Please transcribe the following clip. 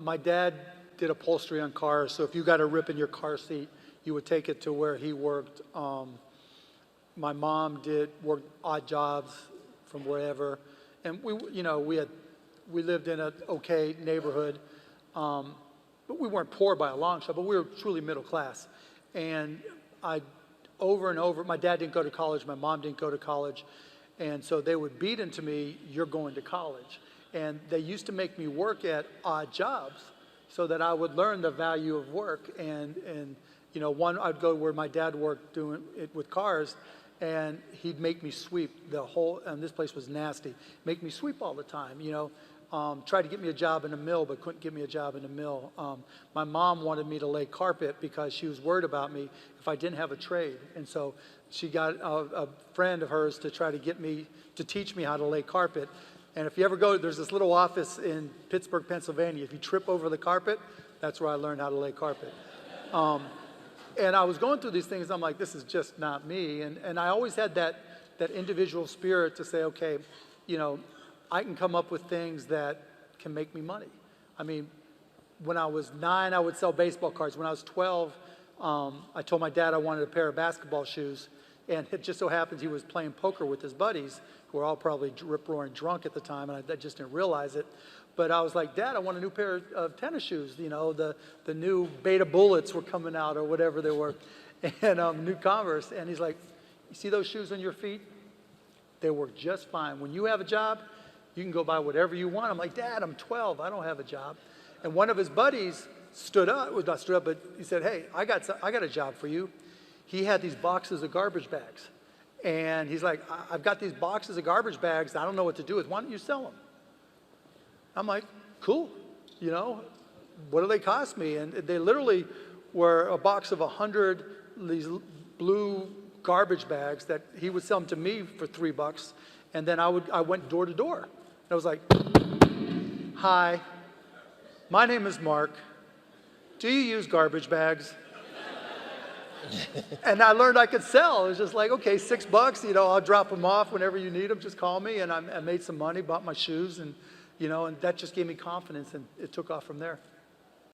My dad did upholstery on cars, so if you got a rip in your car seat, you would take it to where he worked. My mom worked odd jobs from wherever, and we lived in an okay neighborhood, but we weren't poor by a long shot, but we were truly middle class. And over and over, my dad didn't go to college, my mom didn't go to college, and so they would beat into me, "You're going to college." And they used to make me work at odd jobs so that I would learn the value of work. And I'd go where my dad worked doing it with cars, and he'd make me sweep the whole, and this place was nasty, make me sweep all the time, tried to get me a job in a mill, but couldn't get me a job in a mill. My mom wanted me to lay carpet because she was worried about me if I didn't have a trade. And so she got a friend of hers to try to get me, to teach me how to lay carpet. And if you ever go, there's this little office in Pittsburgh, Pennsylvania. If you trip over the carpet, that's where I learned how to lay carpet. And I was going through these things, I'm like, this is just not me. And I always had that individual spirit to say, okay, I can come up with things that can make me money. I mean, when I was 9, I would sell baseball cards. When I was 12, I told my dad I wanted a pair of basketball shoes. And it just so happens he was playing poker with his buddies, who were all probably rip-roaring drunk at the time, and I just didn't realize it. But I was like, Dad, I want a new pair of tennis shoes. The new Beta Bullets were coming out, or whatever they were, and new Converse. And he's like, you see those shoes on your feet? They work just fine. When you have a job, you can go buy whatever you want. I'm like, Dad, I'm 12. I don't have a job. And one of his buddies stood up, well, not stood up, but he said, hey, I got a job for you. He had these boxes of garbage bags. And he's like, I've got these boxes of garbage bags. I don't know what to do with. Why don't you sell them? I'm like, cool. What do they cost me? And they literally were a box of 100 these blue garbage bags that he would sell them to me for $3. And then I went door to door. I was like, hi, my name is Mark. Do you use garbage bags? And I learned I could sell. It was just like, okay, $6, I'll drop them off whenever you need them. Just call me. And I made some money, bought my shoes, and that just gave me confidence, and it took off from there.